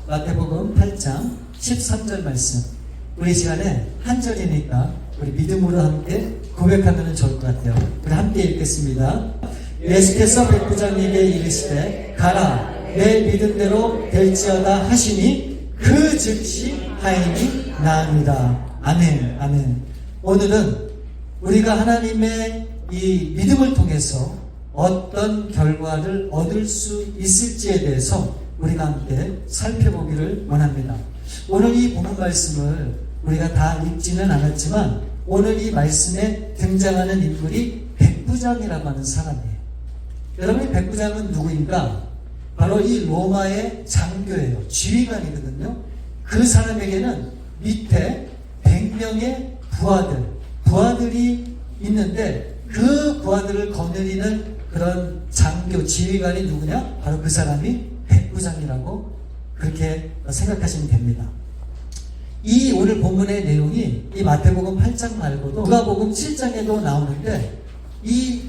마태복음 8장 13절 말씀. 우리 시간에 한 절이니까 우리 믿음으로 함께 고백하면 좋을 것 같아요. 우리 함께 읽겠습니다. 예수께서 백부장에게 이르시되 가라 내 믿음대로 될지어다 하시니 그 즉시 하인이 나으니라. 아멘. 아멘. 오늘은 우리가 하나님의 이 믿음을 통해서 어떤 결과를 얻을 수 있을지에 대해서 우리가 함께 살펴보기를 원합니다. 오늘 이 본문 말씀을 우리가 다 읽지는 않았지만 오늘 이 말씀에 등장하는 인물이 백부장이라고 하는 사람이에요. 여러분, 이 백부장은 누구인가? 바로 이 로마의 장교예요. 지휘관이거든요. 그 사람에게는 밑에 100명의 부하들이 있는데 그 부하들을 거느리는 그런 장교, 지휘관이 누구냐? 바로 그 사람이 백부장이라고 그렇게 생각하시면 됩니다. 이 오늘 본문의 내용이 이 마태복음 8장 말고도 누가복음 7장에도 나오는데 이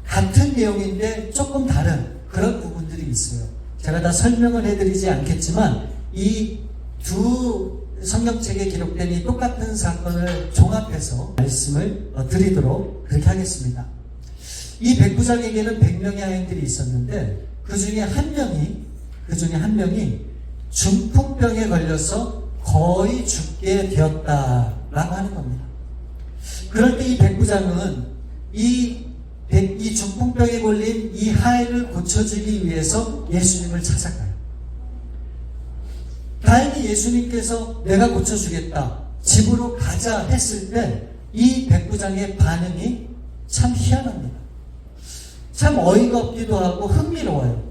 같은 내용인데 조금 다른 그런 부분들이 있어요. 제가 다 설명을 해드리지 않겠지만 이 두 성경책에 기록된 이 똑같은 사건을 종합해서 말씀을 드리도록 그렇게 하겠습니다. 이 백부장에게는 100명의 하인들이 있었는데 그 중에 한 명이 중풍병에 걸려서 거의 죽게 되었다라고 하는 겁니다. 그럴 때 이 백부장은 이 중풍병에 걸린 이 하인을 고쳐주기 위해서 예수님을 찾아가요. 다행히 예수님께서 내가 고쳐주겠다, 집으로 가자 했을 때 이 백부장의 반응이 참 희한합니다. 참 어이가 없기도 하고 흥미로워요.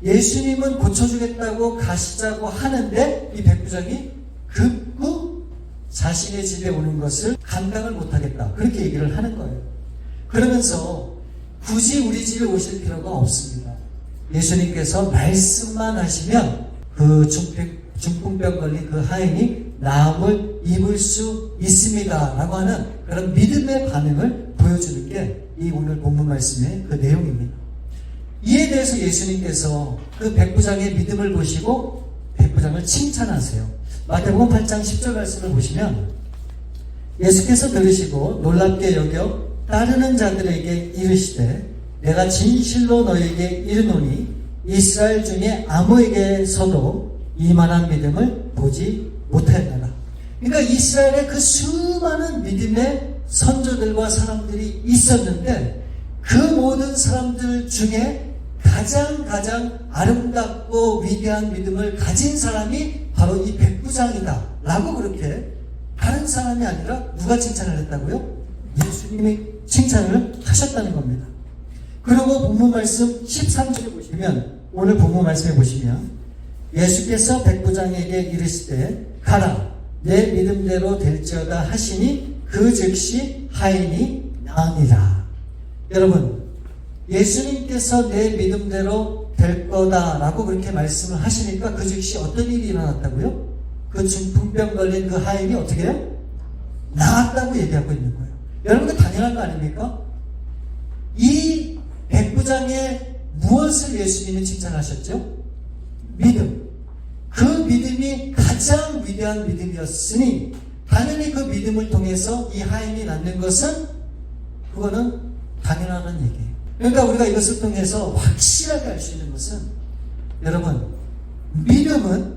예수님은 고쳐주겠다고 가시자고 하는데 이 백부장이 급구 자신의 집에 오는 것을 감당을 못하겠다, 그렇게 얘기를 하는 거예요. 그러면서 굳이 우리 집에 오실 필요가 없습니다. 예수님께서 말씀만 하시면 그 중풍병 걸린 그 하인이 나음을 입을 수 있습니다 라고 하는 그런 믿음의 반응을 보여주는 게 이 오늘 본문 말씀의 그 내용입니다. 이에 대해서 예수님께서 그 백부장의 믿음을 보시고 백부장을 칭찬하세요. 마태복음 8장 10절 말씀을 보시면 예수께서 들으시고 놀랍게 여겨 따르는 자들에게 이르시되 내가 진실로 너에게 이르노니 이스라엘 중에 아무에게서도 이만한 믿음을 보지 못하였느라. 그러니까 이스라엘의 그 수많은 믿음의 선조들과 사람들이 있었는데 그 모든 사람들 중에 가장 아름답고 위대한 믿음을 가진 사람이 바로 이 백부장이다 라고 그렇게 다른 사람이 아니라 누가 칭찬을 했다고요? 예수님이 칭찬을 하셨다는 겁니다. 그리고 본문 말씀 13절에 보시면, 오늘 본문 말씀에 보시면 예수께서 백부장에게 이르시되 가라 내 믿음대로 될지어다 하시니 그 즉시 하인이 나으니라. 여러분, 예수님께서 내 믿음대로 될 거다라고 그렇게 말씀을 하시니까 그 즉시 어떤 일이 일어났다고요? 그 중풍병 걸린 그 하인이 어떻게 해요? 나았다고 얘기하고 있는 거예요. 여러분, 그 당연한 거 아닙니까? 이 백부장의 무엇을 예수님이 칭찬하셨죠? 믿음. 그 믿음이 가장 위대한 믿음이었으니 당연히 그 믿음을 통해서 이 하인이 낫는 것은 그거는 당연한 얘기예요. 그러니까 우리가 이것을 통해서 확실하게 알 수 있는 것은, 여러분, 믿음은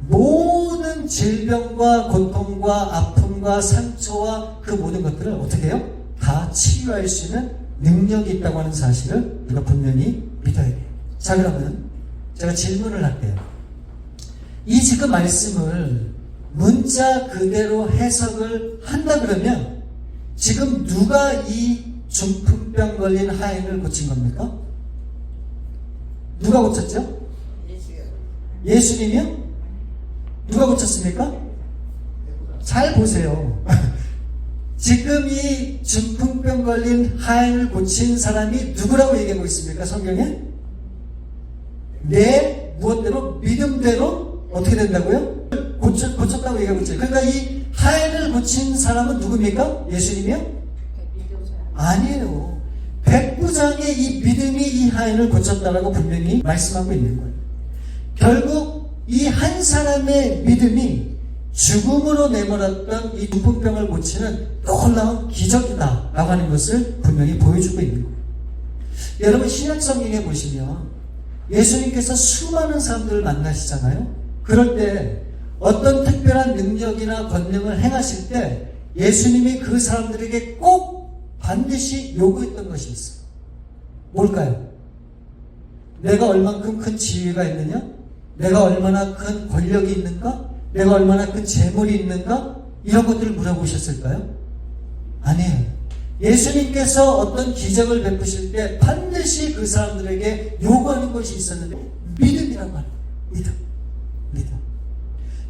모든 질병과 고통과 아픔과 상처와 그 모든 것들을 어떻게 해요? 다 치유할 수 있는 능력이 있다고 하는 사실을 우리가 분명히 믿어야 돼요. 자, 그러면 제가 질문을 할게요. 이 지금 말씀을 문자 그대로 해석을 한다 그러면 지금 누가 이 중풍병 걸린 하인을 고친 겁니까? 누가 고쳤죠? 예수님이요? 누가 고쳤습니까? 잘 보세요. 지금 이 중풍병 걸린 하인을 고친 사람이 누구라고 얘기하고 있습니까? 성경에? 내 무엇대로? 믿음대로 어떻게 된다고요? 고쳤다고 얘기하고 있어요. 그러니까 이 하인을 고친 사람은 누굽니까? 예수님이요? 아니에요. 백부장의 이 믿음이 이 하인을 고쳤다라고 분명히 말씀하고 있는 거예요. 결국 이 한 사람의 믿음이 죽음으로 내몰았던 이 중풍병을 고치는 놀라운 기적이다 라고 하는 것을 분명히 보여주고 있는 거예요. 여러분, 신약성경에 보시면 예수님께서 수많은 사람들을 만나시잖아요. 그럴 때 어떤 특별한 능력이나 권능을 행하실 때 예수님이 그 사람들에게 꼭 반드시 요구했던 것이 있어요. 뭘까요? 내가 얼만큼 큰 지위가 있느냐? 내가 얼마나 큰 권력이 있는가? 내가 얼마나 큰 재물이 있는가? 이런 것들을 물어보셨을까요? 아니에요. 예수님께서 어떤 기적을 베푸실 때 반드시 그 사람들에게 요구하는 것이 있었는데 믿음이란 말이에요. 믿음.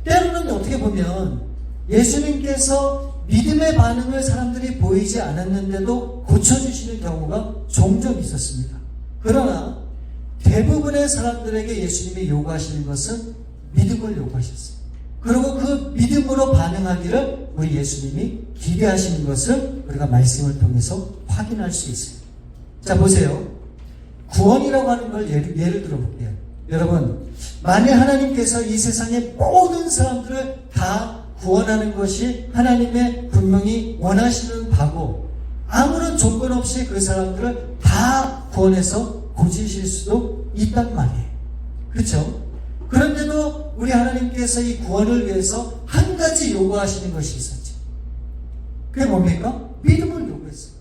때로는 어떻게 보면 예수님께서 믿음의 반응을 사람들이 보이지 않았는데도 고쳐주시는 경우가 종종 있었습니다. 그러나 대부분의 사람들에게 예수님이 요구하시는 것은 믿음을 요구하셨어요. 그리고 그 믿음으로 반응하기를 우리 예수님이 기대하시는 것을 우리가 말씀을 통해서 확인할 수 있습니다. 자, 보세요. 구원이라고 하는 걸 예를 들어볼게요. 여러분, 만일 하나님께서 이 세상의 모든 사람들을 다 구원하는 것이 하나님의 분명히 원하시는 바고 아무런 조건 없이 그 사람들을 다 구원해서 고치실 수도 있단 말이에요. 그렇죠? 그런데도 우리 하나님께서 이 구원을 위해서 한 가지 요구하시는 것이 있었죠. 그게 뭡니까? 믿음을 요구했어요.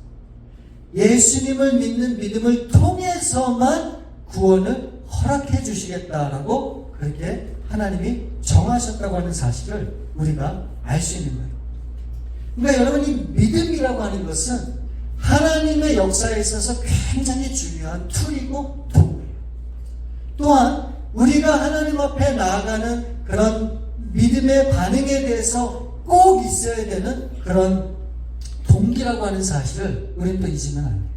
예수님을 믿는 믿음을 통해서만 구원을 허락해 주시겠다라고 그렇게 하나님이 정하셨다고 하는 사실을 우리가 알 수 있는 거예요. 그러니까 여러분, 이 믿음이라고 하는 것은 하나님의 역사에 있어서 굉장히 중요한 툴이고 도구예요. 또한 우리가 하나님 앞에 나아가는 그런 믿음의 반응에 대해서 꼭 있어야 되는 그런 동기라고 하는 사실을 우리는 또 잊으면 안 돼요.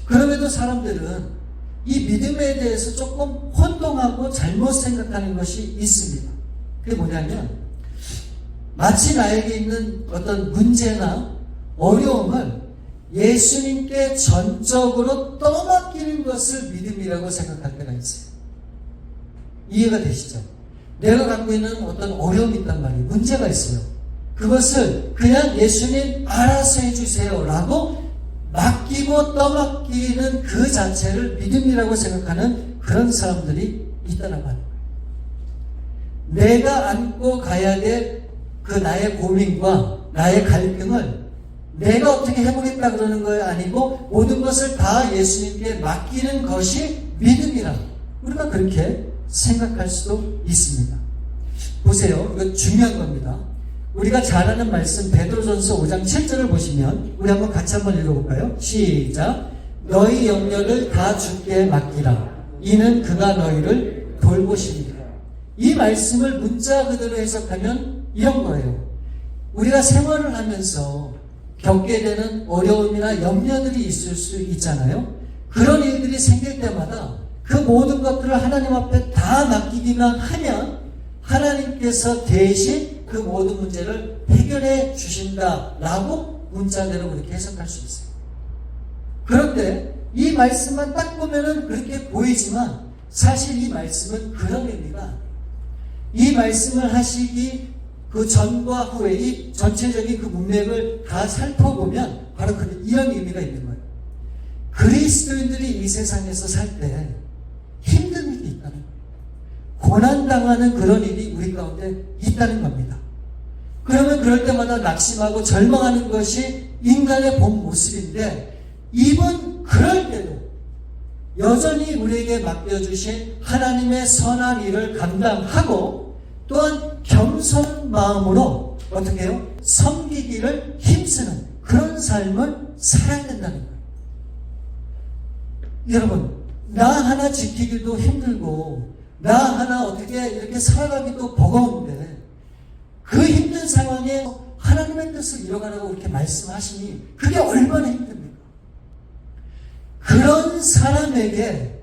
그럼에도 사람들은 이 믿음에 대해서 조금 혼동하고 잘못 생각하는 것이 있습니다. 그게 뭐냐면 마치 나에게 있는 어떤 문제나 어려움을 예수님께 전적으로 떠맡기는 것을 믿음이라고 생각할 때가 있어요. 이해가 되시죠? 내가 갖고 있는 어떤 어려움이 있단 말이에요. 문제가 있어요. 그것을 그냥 예수님 알아서 해주세요 라고 맡기고 떠맡기는 그 자체를 믿음이라고 생각하는 그런 사람들이 있다는 말이에요. 내가 안고 가야 될 그 나의 고민과 나의 갈등을 내가 어떻게 해보겠다 그러는 거예요? 아니고 모든 것을 다 예수님께 맡기는 것이 믿음이라 우리가 그렇게 생각할 수도 있습니다. 보세요. 이거 중요한 겁니다. 우리가 잘 아는 말씀 베드로전서 5장 7절을 보시면 우리 한번 같이 한번 읽어볼까요? 시작. 너희 염려를 다 주께 맡기라. 이는 그가 너희를 돌보십니다. 이 말씀을 문자 그대로 해석하면 이런 거예요. 우리가 생활을 하면서 겪게 되는 어려움이나 염려들이 있을 수 있잖아요. 그런 일들이 생길 때마다 그 모든 것들을 하나님 앞에 다 맡기기만 하면 하나님께서 대신 그 모든 문제를 해결해 주신다라고 문자대로 그렇게 해석할 수 있어요. 그런데 이 말씀만 딱 보면은 그렇게 보이지만 사실 이 말씀은 그런 의미가 아니에요. 이 말씀을 하시기 그 전과 후에 이 전체적인 그 문맥을 다 살펴보면 바로 이런 의미가 있는 거예요. 그리스도인들이 이 세상에서 살 때 힘든 일이 있다는 거예요. 고난당하는 그런 일이 우리 가운데 있다는 겁니다. 그러면 그럴 때마다 낙심하고 절망하는 것이 인간의 본 모습인데 이분 그럴 때도 여전히 우리에게 맡겨주신 하나님의 선한 일을 감당하고 또한 겸손한 마음으로 어떻게 해요? 섬기기를 힘쓰는 그런 삶을 살아야 된다는 거예요. 여러분, 나 하나 지키기도 힘들고 나 하나 어떻게 이렇게 살아가기도 버거운데 그 힘든 상황에 하나님의 뜻을 이뤄가라고 이렇게 말씀하시니 그게 얼마나 힘듭니까? 그런 사람에게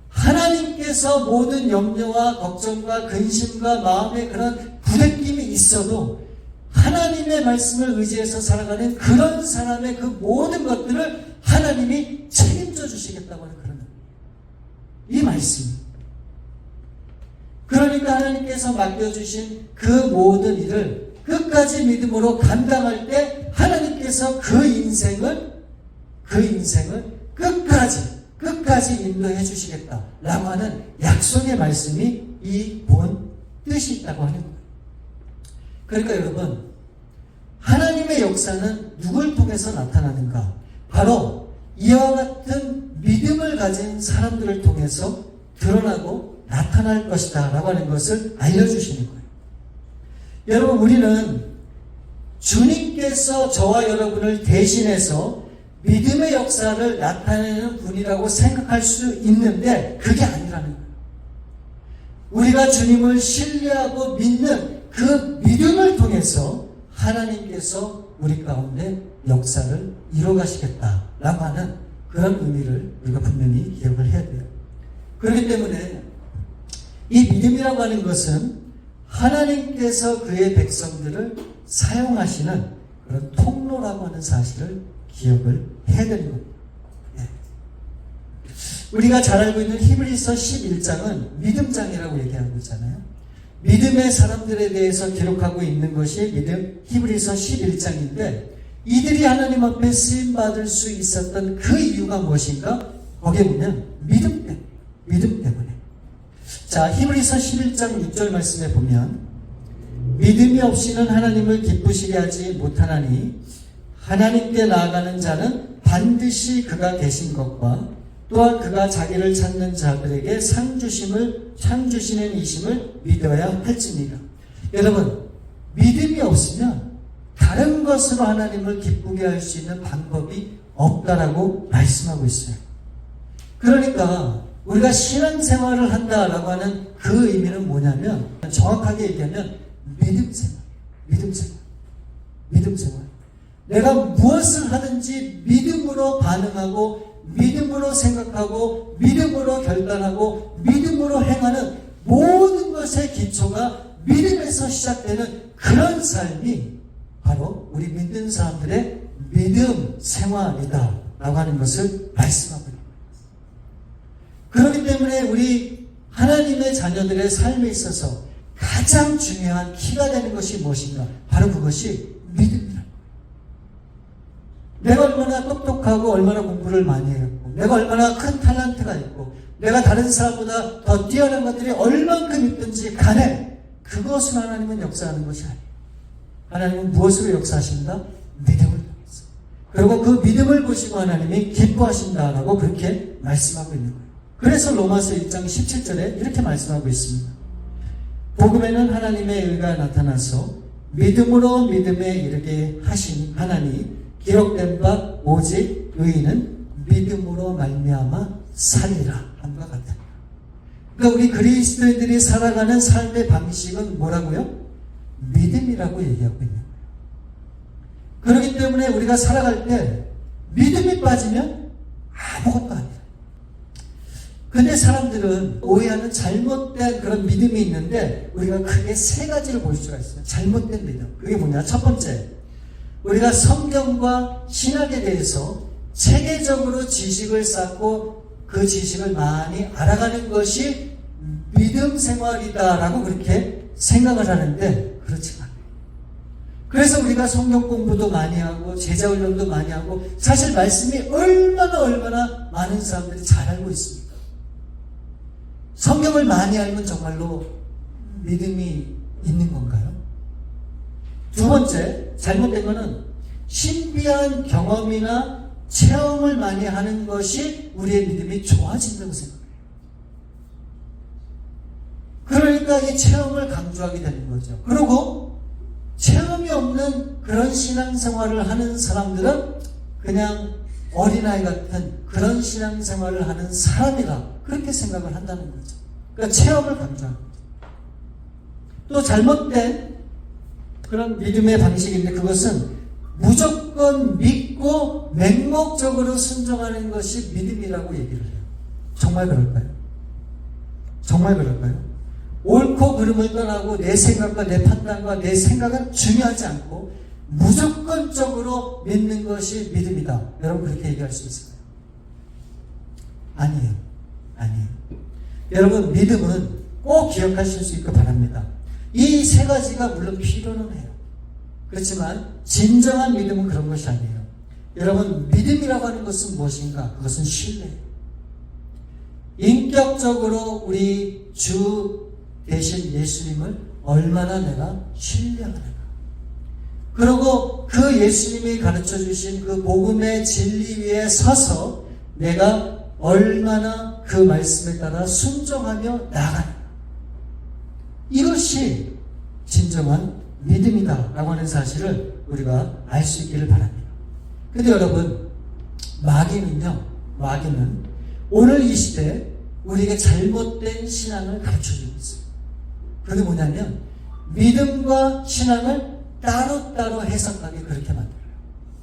하나님께서 모든 염려와 걱정과 근심과 마음의 그런 부대낌이 있어도 하나님의 말씀을 의지해서 살아가는 그런 사람의 그 모든 것들을 하나님이 책임져 주시겠다고 하는 그런 있습니다. 그러니까 하나님께서 맡겨주신 그 모든 일을 끝까지 믿음으로 감당할 때 하나님께서 그 인생을 끝까지 인도해 주시겠다라고 하는 약속의 말씀이 이 본 뜻이 있다고 하는 거예요. 그러니까 여러분, 하나님의 역사는 누굴 통해서 나타나는가? 바로 이와 같은 믿음을 가진 사람들을 통해서 드러나고 나타날 것이다 라고 하는 것을 알려주시는 거예요. 여러분, 우리는 주님께서 저와 여러분을 대신해서 믿음의 역사를 나타내는 분이라고 생각할 수 있는데 그게 아니라는 거예요. 우리가 주님을 신뢰하고 믿는 그 믿음을 통해서 하나님께서 우리 가운데 역사를 이뤄가시겠다라고 하는 그런 의미를 우리가 분명히 기억을 해야 돼요. 그렇기 때문에 이 믿음이라고 하는 것은 하나님께서 그의 백성들을 사용하시는 그런 통로라고 하는 사실을 기억을 해야 되는 겁니다. 우리가 잘 알고 있는 히브리서 11장은 믿음장이라고 얘기하고 있잖아요. 믿음의 사람들에 대해서 기록하고 있는 것이 히브리서 11장인데 이들이 하나님 앞에 쓰임받을 수 있었던 그 이유가 무엇인가? 거기에 보면 믿음 때문에. 자, 히브리서 11장 6절 말씀에 보면 믿음이 없이는 하나님을 기쁘시게 하지 못하나니 하나님께 나아가는 자는 반드시 그가 계신 것과 또한 그가 자기를 찾는 자들에게 상 주시는 이심을 믿어야 할지니라. 여러분, 믿음이 없으면 다른 것으로 하나님을 기쁘게 할 수 있는 방법이 없다라고 말씀하고 있어요. 그러니까 우리가 신앙생활을 한다라고 하는 그 의미는 뭐냐면 정확하게 얘기하면 믿음생활. 내가 무엇을 하든지 믿음으로 반응하고 믿음으로 생각하고 믿음으로 결단하고 믿음으로 행하는 모든 것의 기초가 믿음에서 시작되는 그런 삶이 바로 우리 믿는 사람들의 믿음 생활이다 라고 하는 것을 말씀하고 있습니다. 그렇기 때문에 우리 하나님의 자녀들의 삶에 있어서 가장 중요한 키가 되는 것이 무엇인가? 바로 그것이 믿음이다. 내가 얼마나 똑똑하고 얼마나 공부를 많이 했고 내가 얼마나 큰 탤런트가 있고 내가 다른 사람보다 더 뛰어난 것들이 얼만큼 있든지 간에 그것으로 하나님은 역사하는 것이 아니에요. 하나님은 무엇으로 역사하신다? 믿음을 통해서. 그리고 그 믿음을 보시고 하나님이 기뻐하신다라고 그렇게 말씀하고 있는 거예요. 그래서 로마서 1장 17절에 이렇게 말씀하고 있습니다. 복음에는 하나님의 의가 나타나서 믿음으로 믿음에 이르게 하신 하나니 기록된 바 오직 의인은 믿음으로 말미암아 살리라 한과 같다. 그러니까 우리 그리스도인들이 살아가는 삶의 방식은 뭐라고요? 믿음이라고 얘기하고 있는 거예요. 그렇기 때문에 우리가 살아갈 때 믿음이 빠지면 아무것도 아니에요. 근데 사람들은 오해하는 잘못된 그런 믿음이 있는데 우리가 크게 세 가지를 볼 수가 있어요. 잘못된 믿음. 그게 뭐냐? 첫 번째, 우리가 성경과 신학에 대해서 체계적으로 지식을 쌓고 그 지식을 많이 알아가는 것이 믿음 생활이다라고 그렇게 생각을 하는데 그렇지가 않아요. 그래서 우리가 성경 공부도 많이 하고 제자 훈련도 많이 하고 사실 말씀이 얼마나 많은 사람들이 잘 알고 있습니다. 성경을 많이 알면 정말로 믿음이 있는 건가요? 두 번째, 잘못된 거는 신비한 경험이나 체험을 많이 하는 것이 우리의 믿음이 좋아진다고 생각해요. 그러니까 이 체험을 강조하게 되는 거죠. 그리고 체험이 없는 그런 신앙생활을 하는 사람들은 그냥 어린아이 같은 그런 신앙생활을 하는 사람이라 그렇게 생각을 한다는 거죠. 그러니까 체험을 강조하는 거죠. 또 잘못된 그런 믿음의 방식인데 그것은 무조건 믿고 맹목적으로 순종하는 것이 믿음이라고 얘기를 해요. 정말 그럴까요? 옳고 그름을 떠나고 내 생각과 내 판단과 내 생각은 중요하지 않고 무조건적으로 믿는 것이 믿음이다. 여러분 그렇게 얘기할 수 있을까요? 아니에요. 여러분, 믿음은 꼭 기억하실 수 있고 바랍니다. 이 세 가지가 물론 필요는 해요. 그렇지만 진정한 믿음은 그런 것이 아니에요. 여러분, 믿음이라고 하는 것은 무엇인가? 그것은 신뢰예요. 인격적으로 우리 주 대신 예수님을 얼마나 내가 신뢰하는가. 그리고 그 예수님이 가르쳐 주신 그 복음의 진리 위에 서서 내가 얼마나 그 말씀에 따라 순종하며 나아가는가. 이것이 진정한 믿음이다 라고 하는 사실을 우리가 알 수 있기를 바랍니다. 근데 여러분, 마귀는 오늘 이 시대에 우리에게 잘못된 신앙을 가르쳐주고 있어요. 그게 뭐냐면 믿음과 신앙을 따로따로 해석하게 그렇게 만들어요.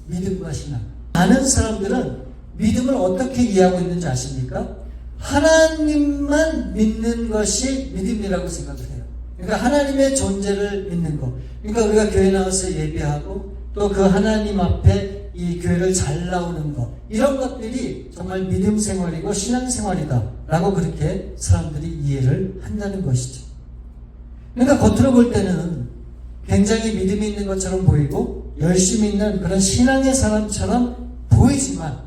믿음과 신앙. 많은 사람들은 믿음을 어떻게 이해하고 있는지 아십니까? 하나님만 믿는 것이 믿음이라고 생각을 해요. 그러니까 하나님의 존재를 믿는 것. 그러니까 우리가 교회 나와서 예배하고 또 그 하나님 앞에 이 교회를 잘 나오는 것. 이런 것들이 정말 믿음 생활이고 신앙 생활이다 라고 그렇게 사람들이 이해를 한다는 것이죠. 그러니까 겉으로 볼 때는 굉장히 믿음이 있는 것처럼 보이고 열심히 있는 그런 신앙의 사람처럼 보이지만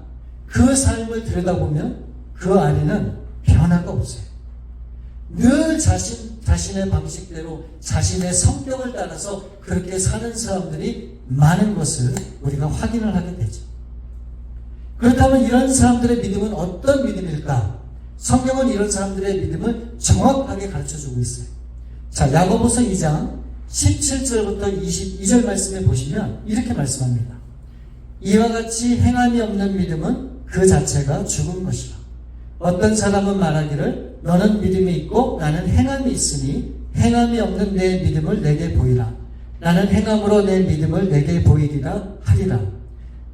그 삶을 들여다보면 그 안에는 변화가 없어요. 늘 자신의 방식대로 자신의 성격을 따라서 그렇게 사는 사람들이 많은 것을 우리가 확인을 하게 되죠. 그렇다면 이런 사람들의 믿음은 어떤 믿음일까? 성경은 이런 사람들의 믿음을 정확하게 가르쳐주고 있어요. 자, 야고보서 2장 17절부터 22절 말씀에 보시면 이렇게 말씀합니다. 이와 같이 행함이 없는 믿음은 그 자체가 죽은 것이라. 어떤 사람은 말하기를 너는 믿음이 있고 나는 행함이 있으니 행함이 없는 내 믿음을 내게 보이라. 나는 행함으로 내 믿음을 내게 보이리라 하리라.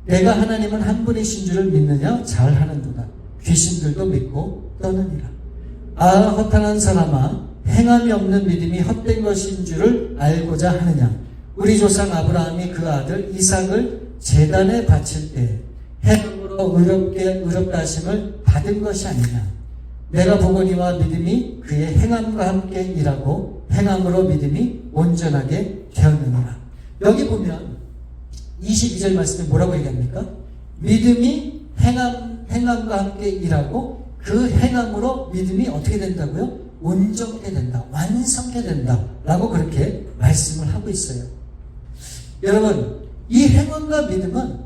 내가 하나님은 한 분이신 줄을 믿느냐? 잘하는도다. 귀신들도 믿고 떠느니라. 아, 허탄한 사람아, 행함이 없는 믿음이 헛된 것인 줄을 알고자 하느냐? 우리 조상 아브라함이 그 아들 이삭을 제단에 바칠 때 행함으로 의롭다 하심을 받은 것이 아니냐? 내가 보거니와 믿음이 그의 행함과 함께 일하고 행함으로 믿음이 온전하게 되었느니라. 여기 보면 22절 말씀에 뭐라고 얘기합니까? 믿음이 행함과 함께 일하고 그 행함으로 믿음이 어떻게 된다고요? 온전케 된다, 완성케 된다 라고 그렇게 말씀을 하고 있어요. 여러분, 이 행함과 믿음은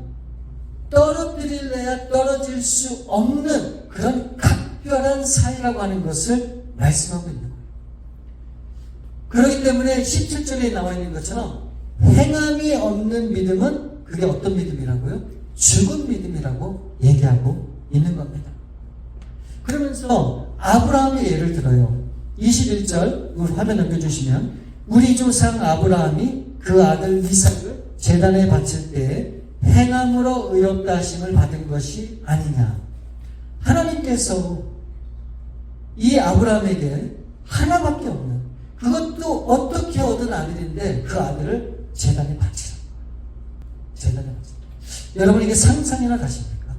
떨어뜨릴래야 떨어질 수 없는 그런 각별한 사이라고 하는 것을 말씀하고 있는 거예요. 그렇기 때문에 17절에 나와 있는 것처럼 행함이 없는 믿음은 그게 어떤 믿음이라고요? 죽은 믿음이라고 얘기하고 있는 겁니다. 그러면서 아브라함의 예를 들어요. 21절 우리 화면 넘겨주시면 우리 조상 아브라함이 그 아들 이삭을 제단에 바칠 때에 행함으로 의롭다 하심을 받은 것이 아니냐. 하나님께서 이 아브라함에게 하나밖에 없는, 그것도 어떻게 얻은 아들인데 그 아들을 제단에 바치라. 제단에 바치라. 여러분, 이게 상상이나 가십니까?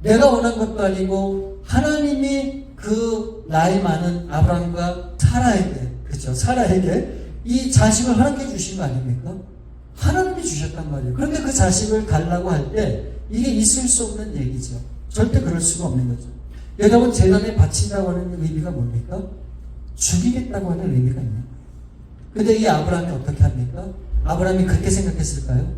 내가 원한 것도 아니고 하나님이 그 나이 많은 아브라함과 사라에게, 그렇죠? 사라에게 이 자식을 허락해 주신 거 아닙니까? 하나님이 주셨단 말이에요. 그런데 그 자식을 달라고 할 때 이게 있을 수 없는 얘기죠. 절대 그럴 수가 없는 거죠. 여러분, 제단에 바친다고 하는 의미가 뭡니까? 죽이겠다고 하는 의미가 있는 거예요. 근데 이 아브라함이 어떻게 합니까? 아브라함이 그렇게 생각했을까요?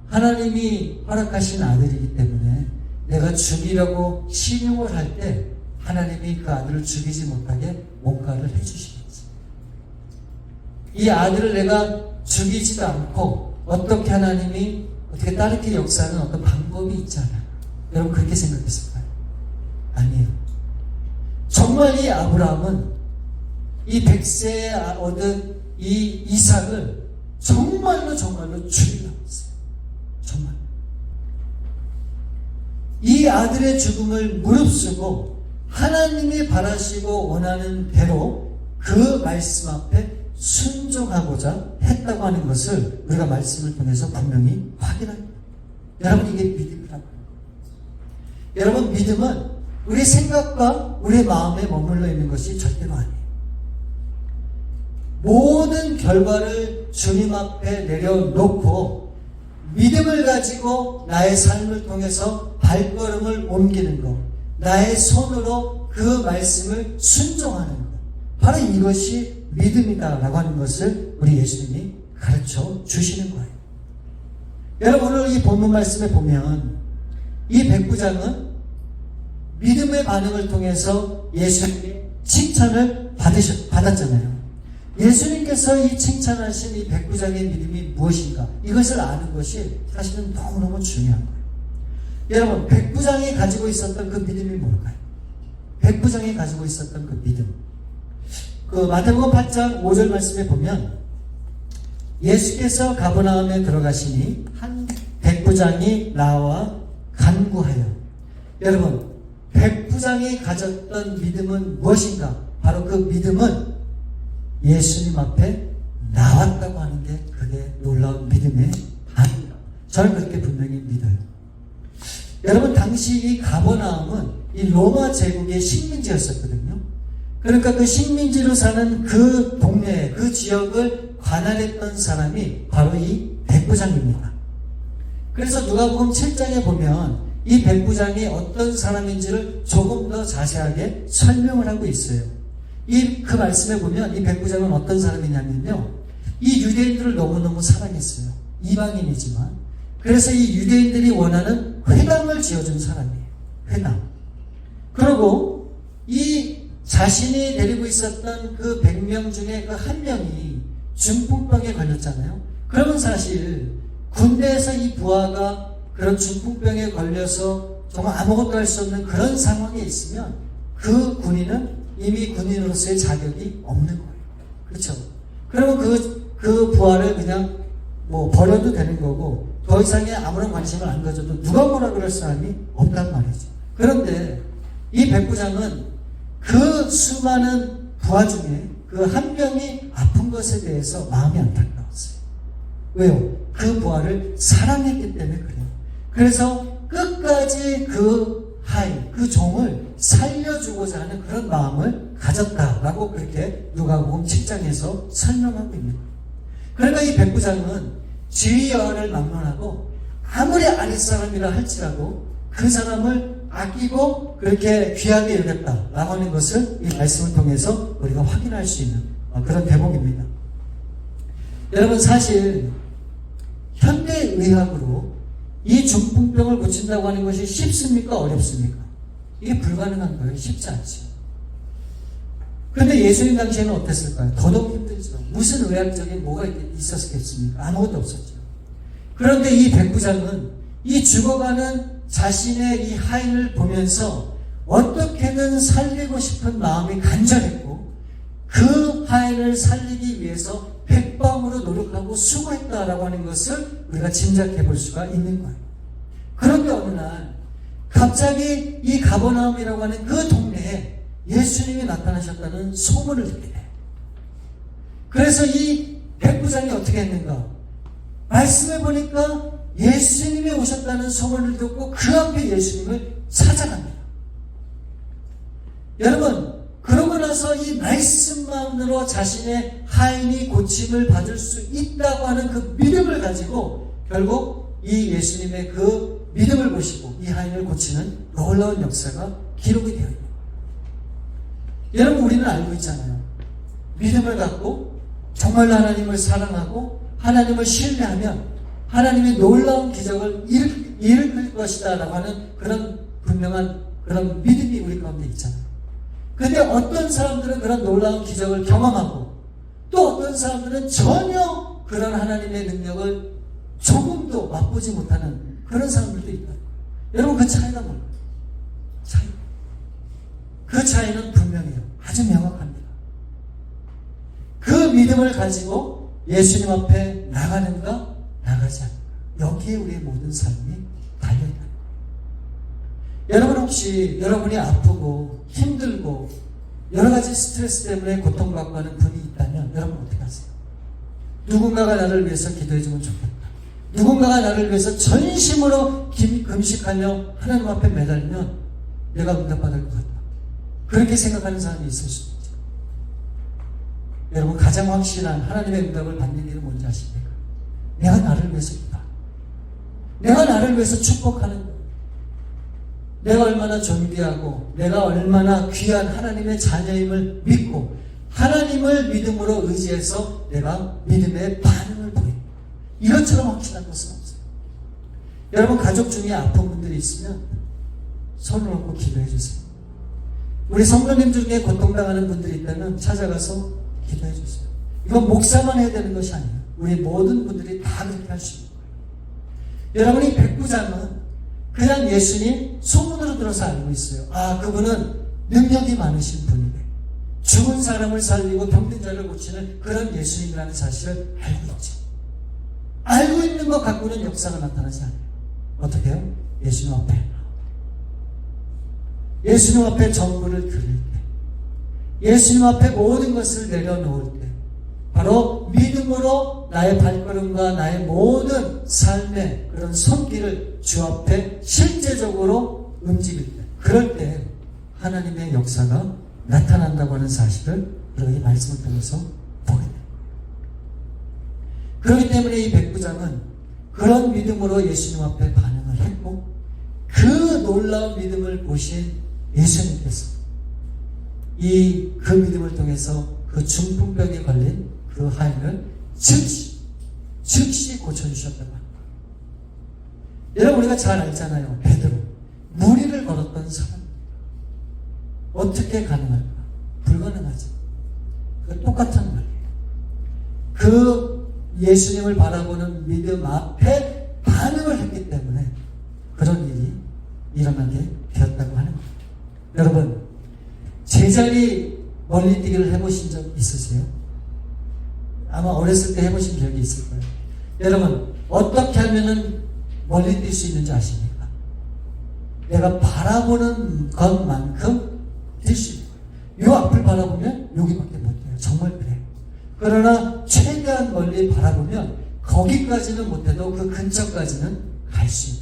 하나님이 허락하신 아들이기 때문에 내가 죽이려고 신용을 할 때 하나님이 그 아들을 죽이지 못하게 뭔가를 해주시겠지. 이 아들을 내가 죽이지도 않고 어떻게 하나님이 어떻게 다르게 역사하는 어떤 방법이 있잖아요. 여러분, 그렇게 생각했을까요? 아니에요. 정말 이 아브라함은 이 100세에 얻은 이 이삭을 정말로 죽이려고 했어요. 정말. 이 아들의 죽음을 무릅쓰고 하나님이 바라시고 원하는 대로 그 말씀 앞에 순종하고자 했다고 하는 것을 우리가 말씀을 통해서 분명히 확인합니다. 여러분, 이게 믿음이라고 하는 거예요. 여러분, 믿음은 우리 생각과 우리 마음에 머물러 있는 것이 절대로 아니에요. 모든 결과를 주님 앞에 내려놓고 믿음을 가지고 나의 삶을 통해서 발걸음을 옮기는 것, 나의 손으로 그 말씀을 순종하는 것, 바로 이것이 믿음이다라고 하는 것을 우리 예수님이 가르쳐 주시는 거예요. 여러분, 오늘 이 본문 말씀에 보면 이 백부장은 믿음의 반응을 통해서 예수님의 칭찬을 받았잖아요. 예수님께서 이 칭찬하신 이 백부장의 믿음이 무엇인가, 이것을 아는 것이 사실은 너무너무 중요한 거예요. 여러분, 백부장이 가지고 있었던 그 믿음이 뭘까요? 백부장이 가지고 있었던 그 믿음, 마태복음 8장 5절 말씀에 보면 예수께서 가버나움에 들어가시니 한 백부장이 나와 간구하여. 여러분, 백부장이 가졌던 믿음은 무엇인가? 바로 그 믿음은 예수님 앞에 나왔다고 하는 게 그게 놀라운 믿음의 반응이다. 저는 그렇게 분명히 믿어요. 여러분, 당시 이 가버나움은 이 로마 제국의 식민지였었거든요. 그러니까 그 식민지로 사는 그 동네, 그 지역을 관할했던 사람이 바로 이 백부장입니다. 그래서 누가복음 7장에 보면 이 백부장이 어떤 사람인지를 조금 더 자세하게 설명을 하고 있어요. 그 말씀에 보면 이 백부장은 어떤 사람이냐면요, 이 유대인들을 너무너무 사랑했어요. 이방인이지만. 그래서 이 유대인들이 원하는 회당을 지어준 사람이에요. 회당. 그리고 이 자신이 데리고 있었던 그 100명 중에 그 한 명이 중풍병에 걸렸잖아요. 그러면 사실 군대에서 이 부하가 그런 중풍병에 걸려서 정말 아무것도 할 수 없는 그런 상황에 있으면 그 군인은 이미 군인으로서의 자격이 없는 거예요. 그렇죠? 그러면 그 부하를 그냥 버려도 되는 거고, 더 이상의 아무런 관심을 안 가져도 누가 뭐라 그럴 사람이 없단 말이죠. 그런데 이 백부장은 그 수많은 부하 중에 그 한 명이 아픈 것에 대해서 마음이 안타까웠어요. 왜요? 그 부하를 사랑했기 때문에 그래요. 그래서 끝까지 그 종을 살려주고자 하는 그런 마음을 가졌다라고 그렇게 누가복음 7장에서 설명하고 있는 거예요. 그러니까 이 백부장은 지위 여하를 막론하고 아무리 아랫사람이라 할지라도 그 사람을 아끼고 그렇게 귀하게 여겼다라고 하는 것을 이 말씀을 통해서 우리가 확인할 수 있는 그런 대목입니다. 여러분, 사실 현대의학으로 이 중풍병을 고친다고 하는 것이 쉽습니까? 어렵습니까? 이게 불가능한 거예요. 쉽지 않죠. 그런데 예수님 당시에는 어땠을까요? 더더욱 힘들죠. 무슨 의학적인 뭐가 있었겠습니까? 아무것도 없었죠. 그런데 이 백부장은 이 죽어가는 자신의 이 하인을 보면서 어떻게든 살리고 싶은 마음이 간절했고, 그 하인을 살리기 위해서 백방으로 노력하고 수고했다라고 하는 것을 우리가 짐작해 볼 수가 있는 거예요. 그런데 어느 날 갑자기 이 가버나움이라고 하는 그 동네에 예수님이 나타나셨다는 소문을 듣게 돼요. 그래서 이 백부장이 어떻게 했는가? 말씀해 보니까 예수님이 오셨다는 소문을 듣고 그 앞에 예수님을 찾아갑니다. 여러분, 그러고 나서 이 말씀만으로 자신의 하인이 고침을 받을 수 있다고 하는 그 믿음을 가지고 결국 이 예수님의 그 믿음을 보시고 이 하인을 고치는 놀라운 역사가 기록이 되어 있습니다. 여러분, 우리는 알고 있잖아요. 믿음을 갖고 정말로 하나님을 사랑하고 하나님을 신뢰하면 하나님의 놀라운 기적을 일으킬 것이다 라고 하는 그런 분명한 그런 믿음이 우리 가운데 있잖아요. 그런데 어떤 사람들은 그런 놀라운 기적을 경험하고 또 어떤 사람들은 전혀 그런 하나님의 능력을 조금도 맛보지 못하는 그런 사람들도 있다. 여러분, 그 차이가 뭘까요? 그 차이는 분명해요. 아주 명확합니다. 그 믿음을 가지고 예수님 앞에 나가는가 나가지 않는가, 여기에 우리의 모든 삶이 달려있다. 여러분, 혹시 여러분이 아프고 힘들고 여러 가지 스트레스 때문에 고통받고 하는 분이 있다면 여러분 어떻게 하세요? 누군가가 나를 위해서 기도해주면 좋겠다. 누군가가 나를 위해서 전심으로 금식하며 하나님 앞에 매달면 내가 응답받을 것 같다. 그렇게 생각하는 사람이 있을 수 있죠. 여러분, 가장 확실한 하나님의 응답을 받는 일은 뭔지 아십니까? 내가 나를 위해서 기도한다. 내가 나를 위해서 축복하는 거예요. 내가 얼마나 존귀하고 내가 얼마나 귀한 하나님의 자녀임을 믿고 하나님을 믿음으로 의지해서 내가 믿음의 반응을 보이고 이것처럼 확실한 것은 없어요. 여러분, 가족 중에 아픈 분들이 있으면 손을 얹고 기도해 주세요. 우리 성도님 중에 고통당하는 분들이 있다면 찾아가서 기도해 주세요. 이건 목사만 해야 되는 것이 아니에요. 우리 모든 분들이 다 그렇게 할 수 있는 거예요. 여러분, 이 백부장은 그냥 예수님 소문으로 들어서 알고 있어요. 아, 그분은 능력이 많으신 분이네. 죽은 사람을 살리고 병든 자를 고치는 그런 예수님이라는 사실을 알고 있죠. 알고 있는 것 갖고는 역사가 나타나지 않아요. 어떻게 해요? 예수님 앞에 나옵니다. 예수님 앞에 전부를 드릴 때, 예수님 앞에 모든 것을 내려놓을 때, 바로 믿음으로 나의 발걸음과 나의 모든 삶의 그런 손길을 주 앞에 실제적으로 움직일 때, 그럴 때 하나님의 역사가 나타난다고 하는 사실을 우리가 이 말씀을 통해서 보게 됩니다. 그렇기 때문에 이 백부장은 그런 믿음으로 예수님 앞에 반응을 했고, 그 놀라운 믿음을 보신 예수님께서 그 믿음을 통해서 그 중풍병에 걸린 그 하인을 즉시 고쳐주셨다고 합니다. 여러분, 우리가 잘 알잖아요. 베드로, 무리를 걸었던 사람. 어떻게 가능할까? 불가능하죠. 똑같은 말이에요. 그 예수님을 바라보는 믿음 앞에 반응을 했기 때문에 그런 일이 일어나게 되었다고 하는 겁니다. 여러분, 제자리 멀리 뛰기를 해보신 적 있으세요? 아마 어렸을 때 해보신 적이 있을 거예요. 여러분, 어떻게 하면은 멀리 뛸 수 있는지 아십니까? 내가 바라보는 것만큼 뛸 수 있는 거예요. 요 앞을 바라보면 여기밖에 못 뛰어요. 정말 그래요. 그러나 최대한 멀리 바라보면 거기까지는 못해도 그 근처까지는 갈 수 있는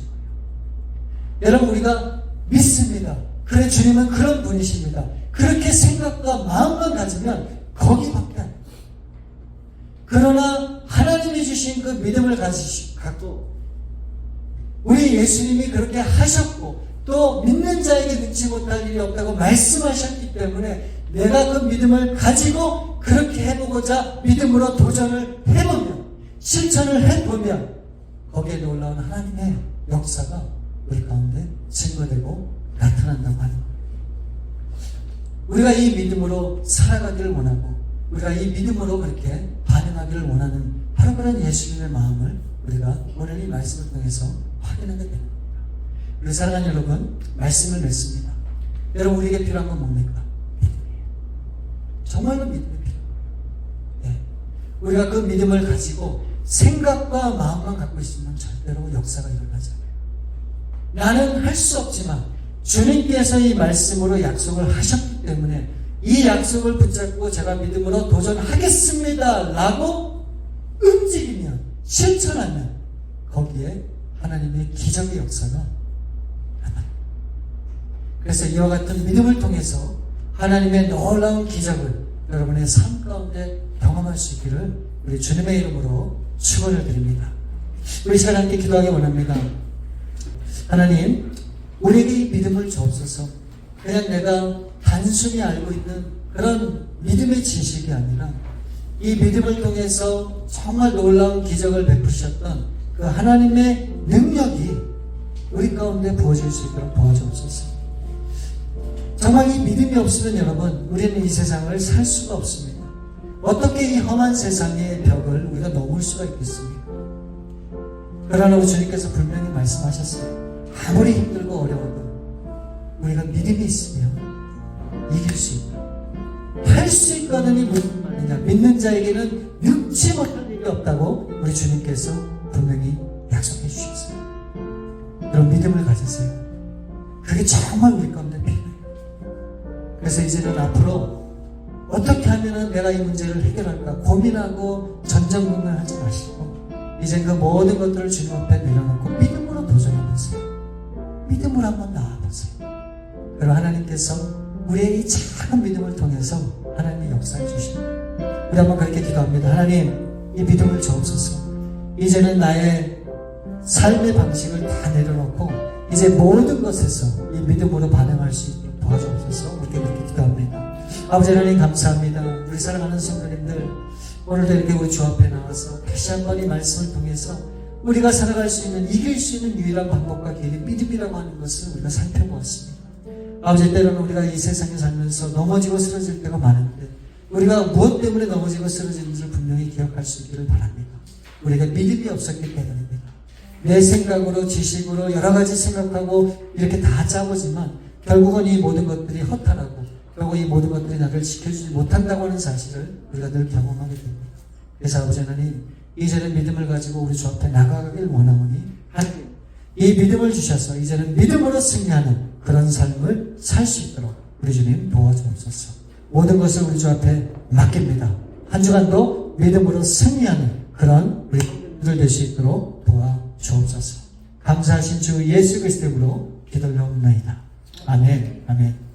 거예요. 여러분, 우리가 믿습니다. 그래, 주님은 그런 분이십니다. 그렇게 생각과 마음만 가지면 거기밖에 안 돼요. 그러나 하나님이 주신 그 믿음을 갖고 우리 예수님이 그렇게 하셨고 또 믿는 자에게 능치 못할 일이 없다고 말씀하셨기 때문에 내가 그 믿음을 가지고 그렇게 해보고자 믿음으로 도전을 해보면, 실천을 해보면 거기에 놀라운 하나님의 역사가 우리 가운데 증거되고 나타난다고 하는 거예요. 우리가 이 믿음으로 살아가기를 원하고 우리가 이 믿음으로 그렇게 반응하기를 원하는 바로 그런 예수님의 마음을 우리가 오늘 이 말씀을 통해서 확인하게 됩니다. 우리 사랑하는 여러분, 말씀을 맺습니다. 여러분, 우리에게 필요한 건 뭡니까? 믿음이에요. 정말로 믿음이 필요해요. 네. 우리가 그 믿음을 가지고 생각과 마음만 갖고 있으면 절대로 역사가 일어나지 않아요. 나는 할 수 없지만 주님께서 이 말씀으로 약속을 하셨기 때문에 이 약속을 붙잡고 제가 믿음으로 도전하겠습니다 라고 움직이면, 실천하면 거기에 하나님의 기적의 역사가 나타납니다. 그래서 이와 같은 믿음을 통해서 하나님의 놀라운 기적을 여러분의 삶 가운데 경험할 수 있기를 우리 주님의 이름으로 축원을 드립니다. 우리 시간 함께 기도하기 원합니다. 하나님, 우리에게 이 믿음을 주옵소서. 그냥 내가 단순히 알고 있는 그런 믿음의 지식이 아니라 이 믿음을 통해서 정말 놀라운 기적을 베푸셨던 그 하나님의 능력이 우리 가운데 부어질 수 있도록 도와주옵소서. 정말 이 믿음이 없으면 여러분, 우리는 이 세상을 살 수가 없습니다. 어떻게 이 험한 세상의 벽을 우리가 넘을 수가 있겠습니까? 그러나 우리 주님께서 분명히 말씀하셨어요. 아무리 힘들고 어려워도 우리가 믿음이 있으면 이길 수 있다. 할 수 있거든이 무슨 말이냐? 믿는 자에게는 능치 못할 일이 없다고 우리 주님께서 분명히 약속해 주셨어요. 그런 믿음을 가지세요. 그게 정말 우리 가운데 필요해요. 그래서 이제는 앞으로 어떻게 하면 내가 이 문제를 해결할까 고민하고 전전긍긍하지 마시고 이제 그 모든 것들을 주님 앞에 내려놓고 믿음으로 도전해보세요. 믿음으로 한번 나아보세요. 그리고 하나님께서 우리의 이 작은 믿음을 통해서 하나님의 역사를 주십니다. 우리 한번 그렇게 기도합니다. 하나님, 이 믿음을 주옵소서. 이제는 나의 삶의 방식을 다 내려놓고 이제 모든 것에서 이 믿음으로 반응할 수 있도록 도와주옵소서. 우리 그렇게 기도합니다. 아버지 하나님 감사합니다. 우리 사랑하는 성도님들, 오늘도 이렇게 우리 주 앞에 나와서 다시 한번 이 말씀을 통해서 우리가 살아갈 수 있는, 이길 수 있는 유일한 방법과 길이 믿음이라고 하는 것을 우리가 살펴보았습니다. 아버지, 때로는 우리가 이 세상에 살면서 넘어지고 쓰러질 때가 많은데 우리가 무엇 때문에 넘어지고 쓰러지는지를 분명히 기억할 수 있기를 바랍니다. 우리가 믿음이 없었기 때문입니다. 내 생각으로, 지식으로 여러 가지 생각하고 이렇게 다 짜보지만 결국은 이 모든 것들이 허탈하고 결국 이 모든 것들이 나를 지켜주지 못한다고 하는 사실을 우리가 늘 경험하게 됩니다. 그래서 아버지 하나님, 이제는 믿음을 가지고 우리 주 앞에 나가길 원하오니 하나님, 이 믿음을 주셔서 이제는 믿음으로 승리하는 그런 삶을 살 수 있도록 우리 주님 도와주옵소서. 모든 것을 우리 주 앞에 맡깁니다. 한 주간도 믿음으로 승리하는 그런 우리들 될 수 있도록 도와주옵소서. 감사하신 주 예수 그리스도로 기도를 올리옵나이다. 아멘. 아멘.